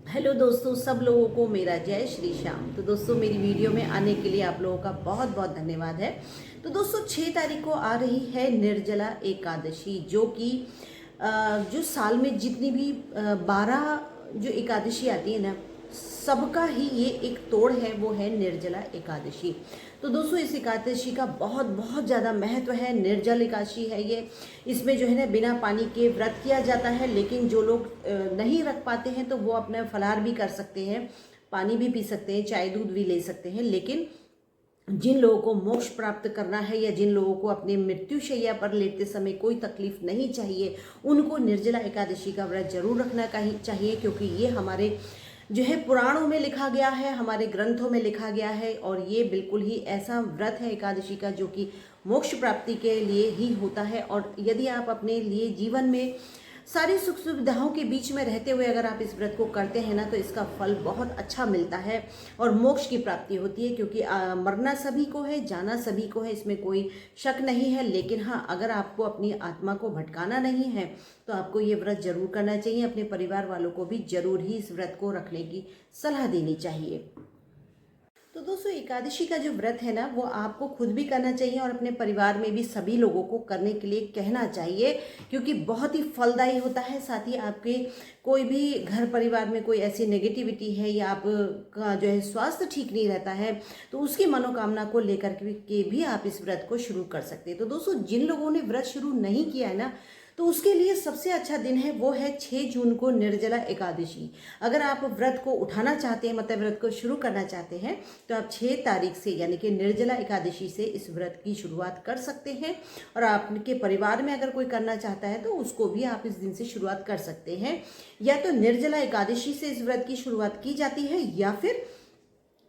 Hello दोस्तों, सब लोगों को मेरा जय श्री श्याम। तो दोस्तों, मेरी वीडियो में आने के लिए आप लोगों का बहुत बहुत धन्यवाद है। तो दोस्तों, 6 तारीख को आ रही है निर्जला एकादशी, जो कि जो साल में जितनी भी 12 जो एकादशी आती है ना, सबका ही ये एक तोड़ है, वो है निर्जला एकादशी। तो दोस्तों, इस एकादशी का बहुत बहुत ज़्यादा महत्व है। निर्जल एकादशी है ये। इसमें जो है ना, बिना पानी के व्रत किया जाता है, लेकिन जो लोग नहीं रख पाते हैं तो वो अपना फलाहार भी कर सकते हैं, पानी भी पी सकते हैं, चाय दूध भी ले सकते हैं। लेकिन जिन लोगों को मोक्ष प्राप्त करना है या जिन लोगों को अपने मृत्युशैया पर लेटते समय कोई तकलीफ नहीं चाहिए, उनको निर्जला एकादशी का व्रत जरूर रखना चाहिए, क्योंकि ये हमारे जो है पुराणों में लिखा गया है, हमारे ग्रंथों में लिखा गया है। और ये बिल्कुल ही ऐसा व्रत है एकादशी का, जो कि मोक्ष प्राप्ति के लिए ही होता है। और यदि आप अपने लिए जीवन में सारी सुख सुविधाओं के बीच में रहते हुए अगर आप इस व्रत को करते हैं ना, तो इसका फल बहुत अच्छा मिलता है और मोक्ष की प्राप्ति होती है। क्योंकि मरना सभी को है, जाना सभी को है, इसमें कोई शक नहीं है। लेकिन हाँ, अगर आपको अपनी आत्मा को भटकाना नहीं है तो आपको ये व्रत जरूर करना चाहिए। अपने परिवार वालों को भी जरूर ही इस व्रत को रखने की सलाह देनी चाहिए। तो दोस्तों, एकादशी का जो व्रत है ना, वो आपको खुद भी करना चाहिए और अपने परिवार में भी सभी लोगों को करने के लिए कहना चाहिए, क्योंकि बहुत ही फलदायी होता है। साथ ही आपके कोई भी घर परिवार में कोई ऐसी नेगेटिविटी है या आपका जो है स्वास्थ्य ठीक नहीं रहता है, तो उसकी मनोकामना को लेकर के भी आप इस व्रत को शुरू कर सकते हैं। तो दोस्तों, जिन लोगों ने व्रत शुरू नहीं किया है ना, तो उसके लिए सबसे अच्छा दिन है वो है 6 जून को निर्जला एकादशी। अगर आप व्रत को उठाना चाहते हैं, मतलब व्रत को शुरू करना चाहते हैं, तो आप 6 तारीख से यानी कि निर्जला एकादशी से इस व्रत की शुरुआत कर सकते हैं। और आपके परिवार में अगर कोई करना चाहता है तो उसको भी आप इस दिन से शुरुआत कर सकते हैं। या तो निर्जला एकादशी से इस व्रत की शुरुआत की जाती है, या फिर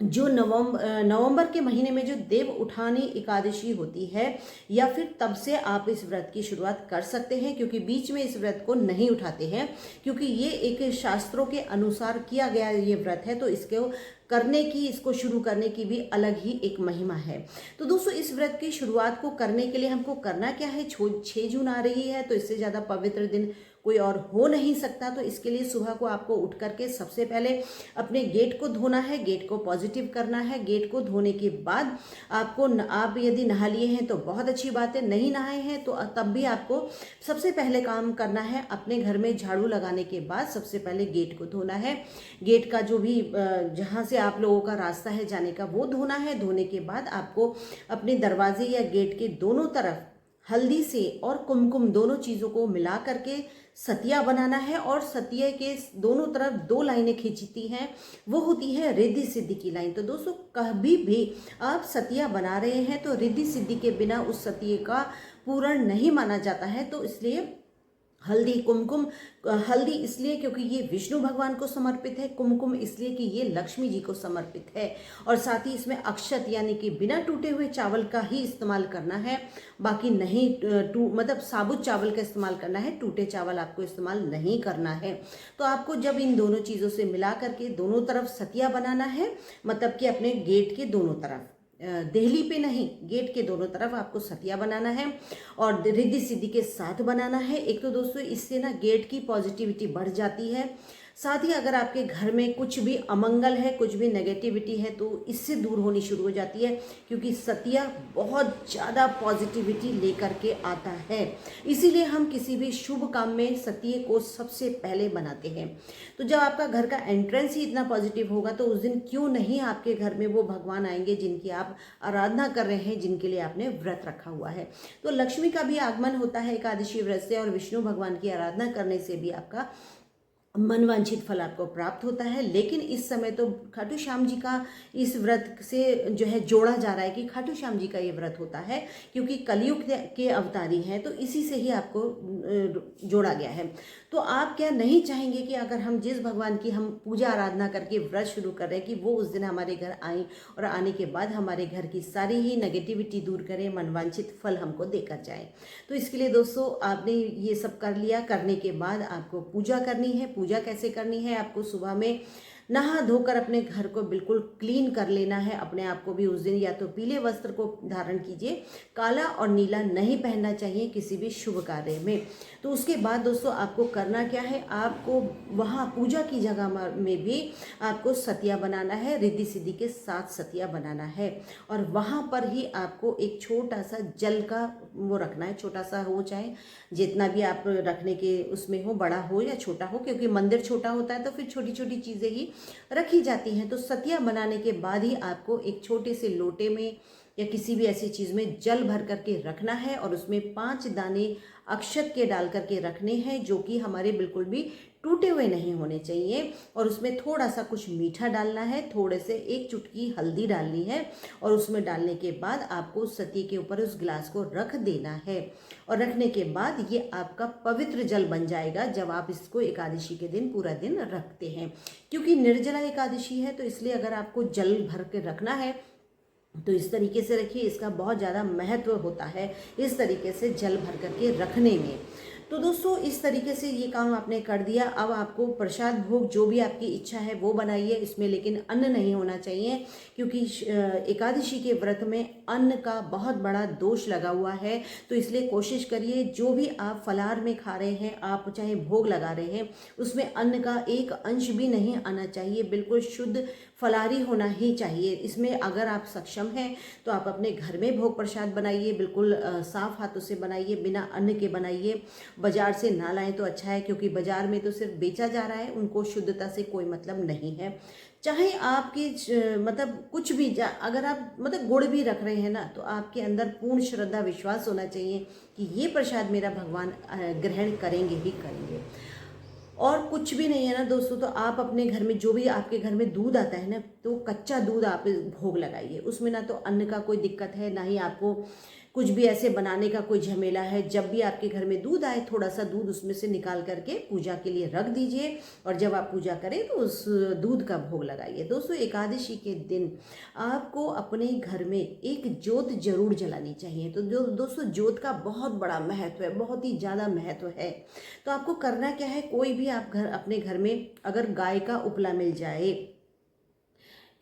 जो नवंबर के महीने में जो देव उठानी एकादशी होती है, या फिर तब से आप इस व्रत की शुरुआत कर सकते हैं। क्योंकि बीच में इस व्रत को नहीं उठाते हैं, क्योंकि ये एक शास्त्रों के अनुसार किया गया ये व्रत है। तो इसको करने की, इसको शुरू करने की भी अलग ही एक महिमा है। तो दोस्तों, इस व्रत की शुरुआत को करने के लिए हमको करना क्या है? 6 जून आ रही है, तो इससे ज़्यादा पवित्र दिन कोई और हो नहीं सकता। तो इसके लिए सुबह को आपको उठ करके सबसे पहले अपने गेट को धोना है, गेट को पॉजिटिव करना है। गेट को धोने के बाद आप यदि नहा लिए हैं तो बहुत अच्छी बात है, नहीं नहाए हैं तो तब भी आपको सबसे पहले काम करना है, अपने घर में झाड़ू लगाने के बाद सबसे पहले गेट को धोना है। गेट का जो भी जहाँ से आप लोगों का रास्ता है जाने का, वो धोना है। धोने के बाद आपको अपने दरवाजे या गेट के दोनों तरफ हल्दी से और कुमकुम दोनों चीज़ों को मिला करके सतिया बनाना है। और सतिये के दोनों तरफ 2 लाइनें खींचती हैं, वो होती है रिद्धि सिद्धि की लाइन। तो दोस्तों, कभी भी आप सतिया बना रहे हैं तो रिद्धि सिद्धि के बिना उस सतिये का पूर्ण नहीं माना जाता है। तो इसलिए हल्दी कुमकुम, हल्दी इसलिए क्योंकि ये विष्णु भगवान को समर्पित है, कुमकुम इसलिए कि ये लक्ष्मी जी को समर्पित है। और साथ ही इसमें अक्षत यानी कि बिना टूटे हुए चावल का ही इस्तेमाल करना है, बाकी नहीं मतलब साबुत चावल का इस्तेमाल करना है, टूटे चावल आपको इस्तेमाल नहीं करना है। तो आपको जब इन दोनों चीज़ों से मिला करके दोनों तरफ सतिया बनाना है, मतलब कि अपने गेट के दोनों तरफ, देहली पे नहीं, गेट के दोनों तरफ आपको सतिया बनाना है और रिद्धि सिद्धि के साथ बनाना है। एक तो दोस्तों, इससे ना गेट की पॉजिटिविटी बढ़ जाती है। साथ ही अगर आपके घर में कुछ भी अमंगल है, कुछ भी नेगेटिविटी है, तो इससे दूर होनी शुरू हो जाती है, क्योंकि सतिया बहुत ज़्यादा पॉजिटिविटी लेकर के आता है। इसीलिए हम किसी भी शुभ काम में सतिये को सबसे पहले बनाते हैं। तो जब आपका घर का एंट्रेंस ही इतना पॉजिटिव होगा, तो उस दिन क्यों नहीं आपके घर में वो भगवान आएंगे जिनकी आप आराधना कर रहे हैं, जिनके लिए आपने व्रत रखा हुआ है। तो लक्ष्मी का भी आगमन होता है एकादशी व्रत से, और विष्णु भगवान की आराधना करने से भी आपका मनवांछित फल आपको प्राप्त होता है। लेकिन इस समय तो खाटू श्याम जी का इस व्रत से जो है जोड़ा जा रहा है कि खाटू श्याम जी का ये व्रत होता है, क्योंकि कलयुग के अवतारी हैं, तो इसी से ही आपको जोड़ा गया है। तो आप क्या नहीं चाहेंगे कि अगर हम जिस भगवान की हम पूजा आराधना करके व्रत शुरू कर रहे हैं, कि वो उस दिन हमारे घर आए और आने के बाद हमारे घर की सारी ही नेगेटिविटी दूर करें, मनवांछित फल हमको देकर जाए। तो इसके लिए दोस्तों, आपने ये सब कर लिया। करने के बाद आपको पूजा करनी है। पूजा कैसे करनी है? आपको सुबह में नहा धोकर अपने घर को बिल्कुल क्लीन कर लेना है। अपने आप को भी उस दिन या तो पीले वस्त्र को धारण कीजिए, काला और नीला नहीं पहनना चाहिए किसी भी शुभ कार्य में। तो उसके बाद दोस्तों आपको करना क्या है, आपको वहाँ पूजा की जगह में भी आपको सतिया बनाना है, रिद्धि सिद्धि के साथ सतिया बनाना है। और वहाँ पर ही आपको एक छोटा सा जल का वो रखना है, छोटा सा हो चाहे जितना भी आप रखने के उसमें हो, बड़ा हो या छोटा हो, क्योंकि मंदिर छोटा होता है तो फिर छोटी छोटी चीज़ें ही रखी जाती हैं। तो सतिया बनाने के बाद ही आपको एक छोटे से लोटे में या किसी भी ऐसी चीज़ में जल भर करके रखना है और उसमें 5 दाने अक्षत के डाल करके रखने हैं, जो कि हमारे बिल्कुल भी टूटे हुए नहीं होने चाहिए। और उसमें थोड़ा सा कुछ मीठा डालना है, थोड़े से 1 चुटकी हल्दी डालनी है और उसमें डालने के बाद आपको सती के ऊपर उस गिलास को रख देना है। और रखने के बाद ये आपका पवित्र जल बन जाएगा जब आप इसको एकादशी के दिन पूरा दिन रखते हैं। क्योंकि निर्जला एकादशी है तो इसलिए अगर आपको जल भर के रखना है तो इस तरीके से रखिए, इसका बहुत ज़्यादा महत्व होता है इस तरीके से जल भर करके रखने में। तो दोस्तों इस तरीके से ये काम आपने कर दिया। अब आपको प्रसाद भोग जो भी आपकी इच्छा है वो बनाइए, इसमें लेकिन अन्न नहीं होना चाहिए, क्योंकि एकादशी के व्रत में अन्न का बहुत बड़ा दोष लगा हुआ है। तो इसलिए कोशिश करिए जो भी आप फलाहार में खा रहे हैं, आप चाहे भोग लगा रहे हैं, उसमें अन्न का एक अंश भी नहीं आना चाहिए, बिल्कुल शुद्ध फलाहारी होना ही चाहिए। इसमें अगर आप सक्षम हैं तो आप अपने घर में भोग प्रसाद बनाइए, बिल्कुल साफ हाथों से बनाइए, बिना अन्न के बनाइए। बाजार से ना लाएं तो अच्छा है, क्योंकि बाजार में तो सिर्फ बेचा जा रहा है, उनको शुद्धता से कोई मतलब नहीं है। चाहे आपकी मतलब कुछ भी अगर आप मतलब गुड़ भी रख रहे हैं ना, तो आपके अंदर पूर्ण श्रद्धा विश्वास होना चाहिए कि ये प्रसाद मेरा भगवान ग्रहण करेंगे ही करेंगे। और कुछ भी नहीं है ना दोस्तों, तो आप अपने घर में जो भी आपके घर में दूध आता है ना, तो कच्चा दूध आप भोग लगाइए। उसमें ना तो अन्न का कोई दिक्कत है, ना ही आपको कुछ भी ऐसे बनाने का कोई झमेला है। जब भी आपके घर में दूध आए, थोड़ा सा दूध उसमें से निकाल करके पूजा के लिए रख दीजिए, और जब आप पूजा करें तो उस दूध का भोग लगाइए। दोस्तों एकादशी के दिन आपको अपने घर में एक ज्योत जरूर जलानी चाहिए। तो दोस्तों ज्योत का बहुत बड़ा महत्व है, बहुत ही ज़्यादा महत्व है। तो आपको करना क्या है, कोई भी आप अपने घर में अगर गाय का उपला मिल जाए,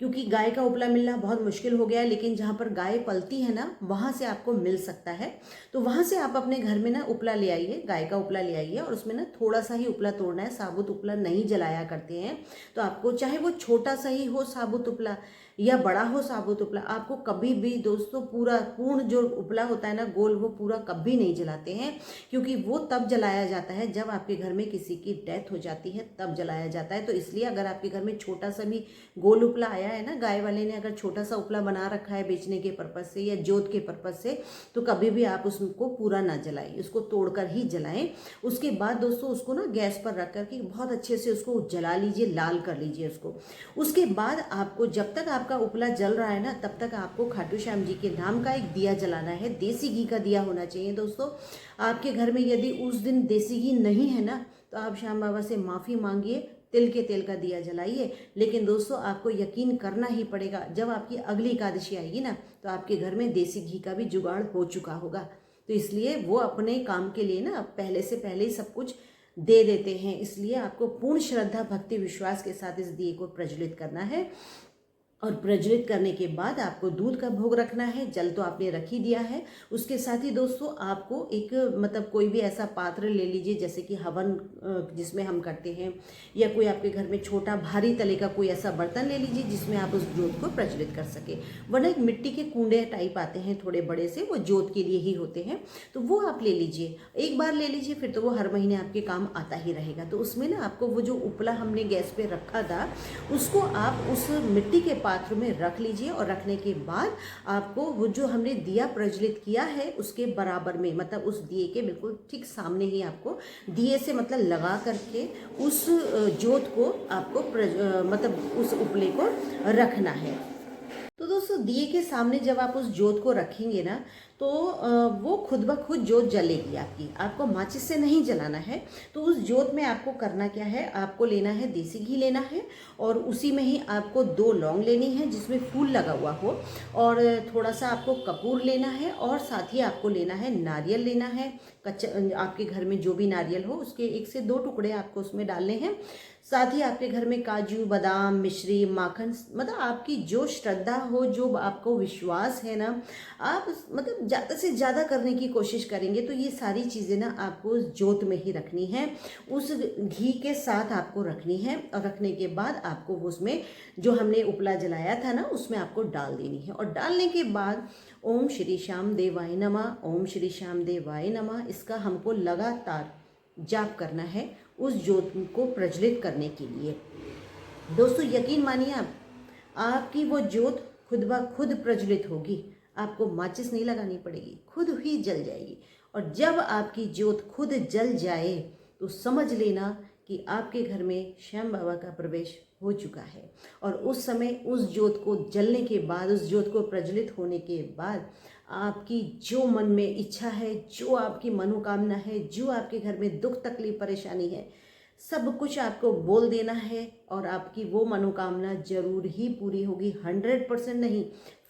क्योंकि गाय का उपला मिलना बहुत मुश्किल हो गया है, लेकिन जहाँ पर गाय पलती है ना, वहाँ से आपको मिल सकता है। तो वहाँ से आप अपने घर में ना उपला ले आइए, गाय का उपला ले आइए, और उसमें ना थोड़ा सा ही उपला तोड़ना है, साबुत उपला नहीं जलाया करते हैं। तो आपको चाहे वो छोटा सा ही हो साबुत उपला या बड़ा हो साबुत उपला, आपको कभी भी दोस्तों पूर्ण जो उपला होता है ना गोल, वो पूरा कभी नहीं जलाते हैं, क्योंकि वो तब जलाया जाता है जब आपके घर में किसी की डेथ हो जाती है, तब जलाया जाता है। तो इसलिए अगर आपके घर में छोटा सा भी गोल उपला आया है ना, गाय वाले ने अगर छोटा सा उपला बना रखा है बेचने के पर्पज से या जोत के पर्पज से, तो कभी भी आप उसको पूरा ना जलाएं, उसको तोड़कर ही जलाएं। उसके बाद दोस्तों उसको ना गैस पर रख करके बहुत अच्छे से उसको जला लीजिए, लाल कर लीजिए उसको। उसके बाद आपको जब तक आपका उपला जल रहा है ना, तब तक आपको खाटू श्याम जी के नाम का एक दिया जलाना है। देसी घी का दिया होना चाहिए दोस्तों। आपके घर में यदि उस दिन देसी घी नहीं है ना, तो आप श्याम बाबा से माफ़ी मांगिए, तिल के तेल का दिया जलाइए। लेकिन दोस्तों आपको यकीन करना ही पड़ेगा, जब आपकी अगली एकादशी आएगी ना, तो आपके घर में देसी घी का भी जुगाड़ हो चुका होगा। तो इसलिए वो अपने काम के लिए ना पहले से पहले ही सब कुछ दे देते हैं। इसलिए आपको पूर्ण श्रद्धा भक्ति विश्वास के साथ इस दिए को प्रज्वलित करना है। और प्रज्वलित करने के बाद आपको दूध का भोग रखना है। जल तो आपने रख ही दिया है। उसके साथ ही दोस्तों आपको एक मतलब कोई भी ऐसा पात्र ले लीजिए, जैसे कि हवन जिसमें हम करते हैं, या कोई आपके घर में छोटा भारी तले का कोई ऐसा बर्तन ले लीजिए जिसमें आप उस जोत को प्रज्वलित कर सके। वरना एक मिट्टी के कूंडे टाइप आते हैं थोड़े बड़े से, वो जोत के लिए ही होते हैं, तो वो आप ले लीजिए। एक बार ले लीजिए, फिर तो वो हर महीने आपके काम आता ही रहेगा। तो उसमें ना आपको वो जो उपला हमने गैस पे रखा था, उसको आप उस मिट्टी के पात्र में रख लीजिए। और रखने के बाद आपको वो जो हमने दिया प्रज्वलित किया है उसके बराबर में, मतलब उस दिए के बिल्कुल ठीक सामने ही आपको दिए से मतलब लगा करके उस जोत को आपको मतलब उस उपले को रखना है। तो दोस्तों दिए के सामने जब आप उस जोत को रखेंगे ना, तो वो खुद ब खुद जोत जलेगी आपकी, आपको माचिस से नहीं जलाना है। तो उस जोत में आपको करना क्या है, आपको लेना है देसी घी लेना है, और उसी में ही आपको 2 लौंग लेनी है जिसमें फूल लगा हुआ हो, और थोड़ा सा आपको कपूर लेना है, और साथ ही आपको लेना है नारियल लेना है। कच्चा आपके घर में जो भी नारियल हो उसके 1 से 2 टुकड़े आपको उसमें डालने हैं। साथ ही आपके घर में काजू, बादाम, मिश्री, माखन, मतलब आपकी जो श्रद्धा हो, जो आपको विश्वास है ना, आप मतलब ज़्यादा से ज़्यादा करने की कोशिश करेंगे तो ये सारी चीज़ें ना आपको उस जोत में ही रखनी है, उस घी के साथ आपको रखनी है। और रखने के बाद आपको उसमें जो हमने उपला जलाया था ना उसमें आपको डाल देनी है। और डालने के बाद ओम श्री श्याम देवाय नमः, ओम श्री श्याम देवाय नमः, इसका हमको लगातार जाप करना है उस ज्योत को प्रज्वलित करने के लिए। दोस्तों यकीन मानिए आपकी वो ज्योत खुद ब खुद प्रज्वलित होगी, आपको माचिस नहीं लगानी पड़ेगी, खुद ही जल जाएगी। और जब आपकी ज्योत खुद जल जाए तो समझ लेना कि आपके घर में श्याम बाबा का प्रवेश हो चुका है। और उस समय उस ज्योत को जलने के बाद, उस ज्योत को प्रज्वलित होने के बाद आपकी जो मन में इच्छा है, जो आपकी मनोकामना है, जो आपके घर में दुख तकलीफ परेशानी है, सब कुछ आपको बोल देना है और आपकी वो मनोकामना जरूर ही पूरी होगी। 100% नहीं,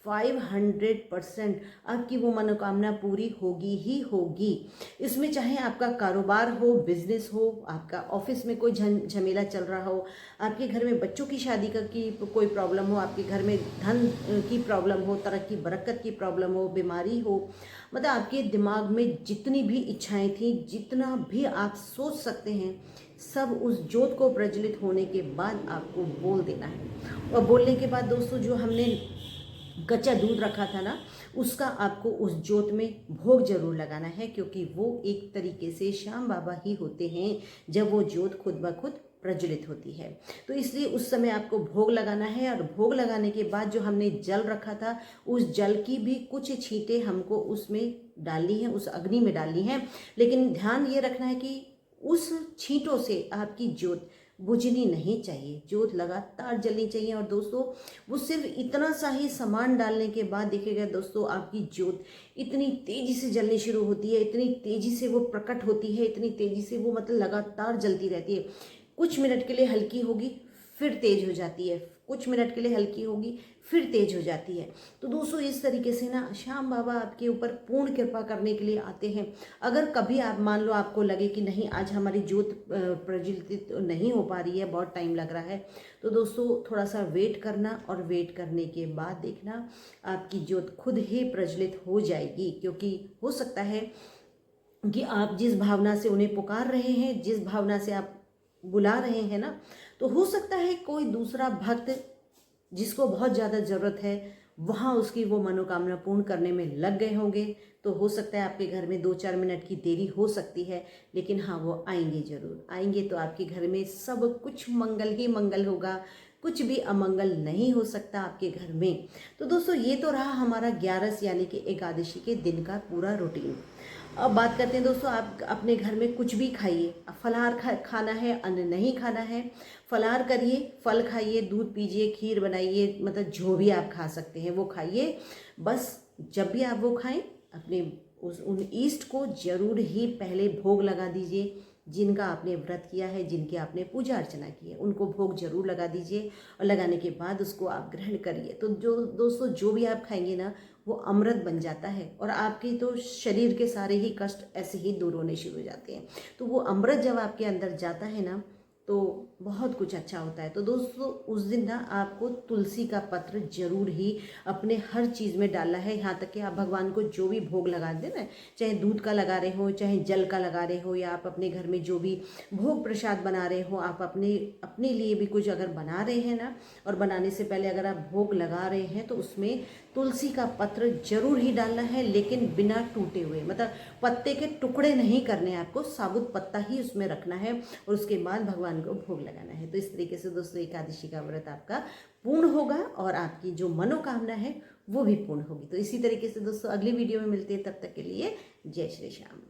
500% आपकी वो मनोकामना पूरी होगी ही होगी। इसमें चाहे आपका कारोबार हो, बिजनेस हो, आपका ऑफिस में कोई झमेला चल रहा हो, आपके घर में बच्चों की शादी की कोई प्रॉब्लम हो, आपके घर में धन की प्रॉब्लम हो, तरक्की बरकत की प्रॉब्लम हो, बीमारी हो, मतलब आपके दिमाग में जितनी भी इच्छाएं थी, जितना भी आप सोच सकते हैं, सब उस ज्योत को प्रज्वलित होने के बाद आपको बोल देना है। और बोलने के बाद दोस्तों जो हमने कच्चा दूध रखा था ना, उसका आपको उस ज्योत में भोग जरूर लगाना है, क्योंकि वो एक तरीके से श्याम बाबा ही होते हैं जब वो ज्योत खुद ब खुद प्रज्वलित होती है। तो इसलिए उस समय आपको भोग लगाना है। और भोग लगाने के बाद जो हमने जल रखा था, उस जल की भी कुछ छींटे हमको उसमें डालनी है, उस अग्नि में डालनी है। लेकिन ध्यान ये रखना है कि उस छींटों से आपकी ज्योत बुझनी नहीं चाहिए, ज्योत लगातार जलनी चाहिए। और दोस्तों वो सिर्फ इतना सा ही सामान डालने के बाद देखिएगा दोस्तों, आपकी ज्योत इतनी तेजी से जलनी शुरू होती है, इतनी तेजी से वो प्रकट होती है, इतनी तेजी से वो मतलब लगातार जलती रहती है। कुछ मिनट के लिए हल्की होगी, फिर तेज हो जाती है, कुछ मिनट के लिए हल्की होगी, फिर तेज हो जाती है। तो दोस्तों इस तरीके से ना श्याम बाबा आपके ऊपर पूर्ण कृपा करने के लिए आते हैं। अगर कभी आप मान लो आपको लगे कि नहीं आज हमारी ज्योत प्रज्वलित नहीं हो पा रही है, बहुत टाइम लग रहा है, तो दोस्तों थोड़ा सा वेट करना, और वेट करने के बाद देखना आपकी ज्योत खुद ही प्रज्वलित हो जाएगी। क्योंकि हो सकता है कि आप जिस भावना से उन्हें पुकार रहे हैं, जिस भावना से आप बुला रहे हैं ना, तो हो सकता है कोई दूसरा भक्त जिसको बहुत ज़्यादा ज़रूरत है वहाँ उसकी वो मनोकामना पूर्ण करने में लग गए होंगे। तो हो सकता है आपके घर में 2-4 मिनट की देरी हो सकती है, लेकिन हाँ वो आएंगे ज़रूर आएंगे। तो आपके घर में सब कुछ मंगल ही मंगल होगा, कुछ भी अमंगल नहीं हो सकता आपके घर में। तो दोस्तों ये तो रहा हमारा 11 यानी कि एकादशी के दिन का पूरा रूटीन। अब बात करते हैं दोस्तों, आप अपने घर में कुछ भी खाइए, फलाहार खाना है, अन्न नहीं खाना है, फलाहार करिए, फल खाइए, दूध पीजिए, खीर बनाइए, मतलब जो भी आप खा सकते हैं वो खाइए। बस जब भी आप वो खाएं अपने उन ईष्ट को जरूर ही पहले भोग लगा दीजिए। जिनका आपने व्रत किया है, जिनकी आपने पूजा अर्चना की है, उनको भोग जरूर लगा दीजिए। और लगाने के बाद उसको आप ग्रहण करिए। तो जो दोस्तों जो भी आप खाएंगे ना वो अमृत बन जाता है, और आपके तो शरीर के सारे ही कष्ट ऐसे ही दूर होने शुरू हो जाते हैं। तो वो अमृत जब आपके अंदर जाता है ना तो बहुत कुछ अच्छा होता है। तो दोस्तों उस दिन ना आपको तुलसी का पत्र जरूर ही अपने हर चीज़ में डालना है। यहाँ तक कि आप भगवान को जो भी भोग लगा दें ना, चाहे दूध का लगा रहे हो, चाहे जल का लगा रहे हो, या आप अपने घर में जो भी भोग प्रसाद बना रहे हो, आप अपने लिए भी कुछ अगर बना रहे हैं ना, और बनाने से पहले अगर आप भोग लगा रहे हैं तो उसमें तुलसी का पत्र जरूर ही डालना है, लेकिन बिना टूटे हुए, मतलब पत्ते के टुकड़े नहीं करने, आपको साबुत पत्ता ही उसमें रखना है और उसके बाद भगवान को भोग लगाना है। तो इस तरीके से दोस्तों एकादशी का व्रत आपका पूर्ण होगा और आपकी जो मनोकामना है वो भी पूर्ण होगी। तो इसी तरीके से दोस्तों अगली वीडियो में मिलते हैं, तब तक के लिए जय श्री श्याम।